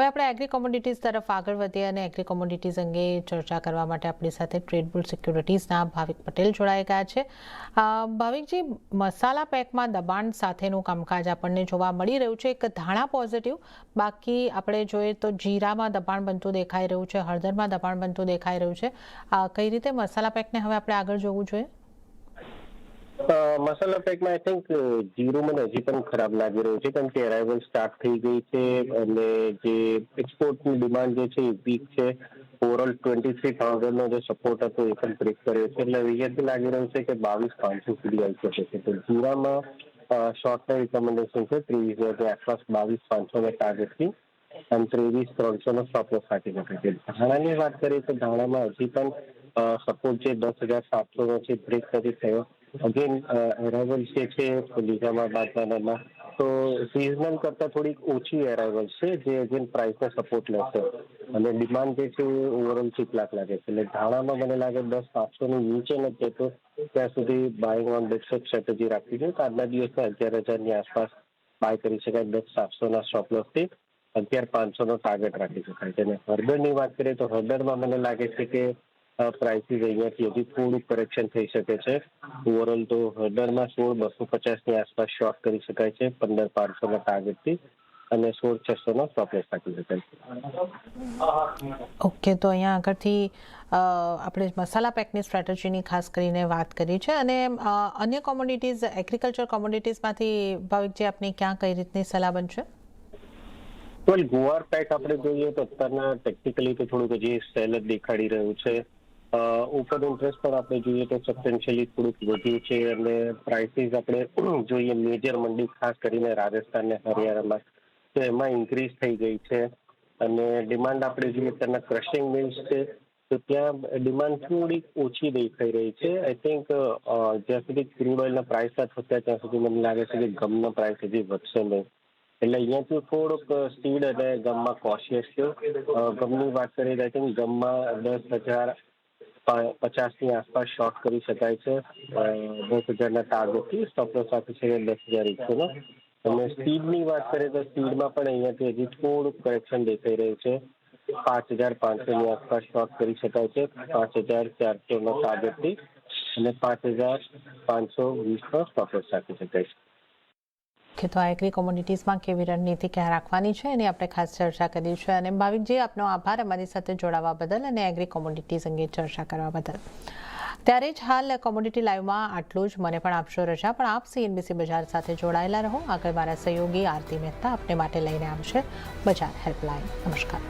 આપણે agri commodities તરફ આગળ વધીએ અને એગ્રી કોમોડિટીઝ અંગે ચર્ચા કરવા માટે આપણી સાથે ટ્રેડ બુલ સિક્યુરિટીઝના ભાવિક પટેલ જોડાઈ ગયા છે। ભાવિકજી, મસાલા પેકમાં દબાણ સાથેનું કામકાજ આપણને જોવા મળી રહ્યું છે। એક ધાણા પોઝિટિવ, બાકી આપણે જોઈએ તો જીરામાં દબાણ બનતું દેખાઈ રહ્યું છે, હળદરમાં દબાણ બનતું દેખાઈ રહ્યું છે। કઈ રીતે મસાલા પેકને હવે આપણે આગળ જોવું જોઈએ? મસાલા પેકમાં આઈ થિંક જીરું મને હજી પણ ખરાબ લાગી રહ્યું છે, કારણ કે અરાઇવલ સ્ટાર્ટ થઈ ગઈ છે અને જે એક્સપોર્ટની ડિમાન્ડ જે છે એ વીક છે। ઓવરઓલ 23,000નો જે સપોર્ટ હતો એ પણ બ્રેક કર્યો છે, એટલે વિગતથી લાગી રહ્યું છે કે 22,500 સુધી આવી શકે છે। તો જીરામાં શોર્ટના રિકમેન્ડેશન છે 23,000 આસપાસ, 22,500ના ટાર્ગેટથી અને 23,300નો સ્ટોપ લોસ રાખી શકે છે। ધાણાની વાત કરીએ તો ધાણામાં હજી પણ સપોર્ટ જે 10,700નો છે બ્રેક નથી થયો। અગેન એરાઇવલ જે છે લીધામાં બાદમાં તો સિઝનલ કરતાં થોડીક ઓછી એરાઇવલ છે, જે અગેન પ્રાઇસને સપોર્ટ લેશે અને ડિમાન્ડ જે છે એ ઓવરઓલ ઠીક લાગે છે। એટલે ધાણામાં મને લાગે 10,700ની નીચે નથી તો ત્યાં સુધી બાઇંગ ઓન બેકસેટ સ્ટ્રેટેજી રાખવી જોઈએ। આજના દિવસમાં 11,000ની આસપાસ બાય કરી શકાય, 10,700ના સ્ટોપ લોસથી 11,500નો ટાર્ગેટ રાખી શકાય છે। અને હળદરની વાત કરીએ તો હળદરમાં મને લાગે છે કે પ્રાઇસીસ અહીંયાથી હજી થોડું કરેક્શન થઈ શકે છે। ઓવરઓલ તો હળદરમાં 16,250ની આસપાસ શોર્ટ કરી શકાય છે 15,500ના ટાર્ગેટથી અને 16,600નો સ્ટોપ લોસ રાખી શકાય છે। ઓકે, તો અહીંયા આગળથી આપણે મસાલા પેકની સ્ટ્રેટેજીની ખાસ કરીને વાત કરી છે અને અન્ય કોમોડિટીઝ, એગ્રીકલ્ચર કોમોડિટીઝમાંથી ભાવિકજી આપની ક્યાં કઈ રીતની સલાહ બનશે? વેલ, ગુવાર પેક આપણે જોઈએ તો અત્યારના ટેકનિકલી તો થોડુંક હજી સેલ જ દેખાડી રહ્યું છે। ઓપન ઇન્ટરેસ્ટ પણ આપણે જોઈએ તો સબસ્ટેન્શિયલી થોડુંક વધ્યું છે અને પ્રાઇસીસ આપણે જોઈએ મેજર મંડી ખાસ કરીને રાજસ્થાન અને હરિયાણામાં તો એમાં ઇન્ક્રીઝ થઈ ગઈ છે અને ડિમાન્ડ આપણે જોઈએ તેના ક્રશિંગ મિલ્સ છે તો ત્યાં ડિમાન્ડ થોડીક ઓછી દેખાઈ રહી છે। આઈ થિંક જ્યાં સુધી ક્રૂડ ઓઇલના પ્રાઇસ ના થતા ત્યાં સુધી મને લાગે છે કે ગમનો પ્રાઇસ હજી વધશે નહીં, એટલે અહીંયાથી થોડુંક સીડ અને ગમમાં કોશિયસ છે। ગમની વાત કરીએ તો આઈ થિંક ગમમાં 10,050ની આસપાસ શોર્ટ કરી શકાય છે 10,000ના ટાર્ગેટથી, સ્ટોપ લોસ રાખી શકાય 10,100નો। અને સ્પીડની વાત કરીએ તો સ્પીડમાં પણ અહીંયાથી હજી થોડુંક કરેક્શન દેખાઈ રહ્યું છે 5,500ની આસપાસ શોર્ટ કરી શકાય છે 5,400નો ટાર્ગેટથી અને 5,520નો સ્ટોપ લોસ રાખી શકાય છે। કે તો આ એગ્રી કોમોડિટીઝમાં કેવી રણનીતિ ક્યાં રાખવાની છે એની આપણે ખાસ ચર્ચા કરી છે અને ભાવિકજી, આપનો આભાર અમારી સાથે જોડાવા બદલ અને એગ્રી કોમોડિટીઝ અંગે ચર્ચા કરવા બદલ। ત્યારે જ હાલ કોમોડિટી લાઈવમાં આટલું જ। મને પણ આપશો રજા, પણ આપ CNBC બજાર સાથે જોડાયેલા રહો। આગળ મારા સહયોગી આરતી મહેતા આપને માટે લઈને આવશે બજાર હેલ્પલાઇન। નમસ્કાર।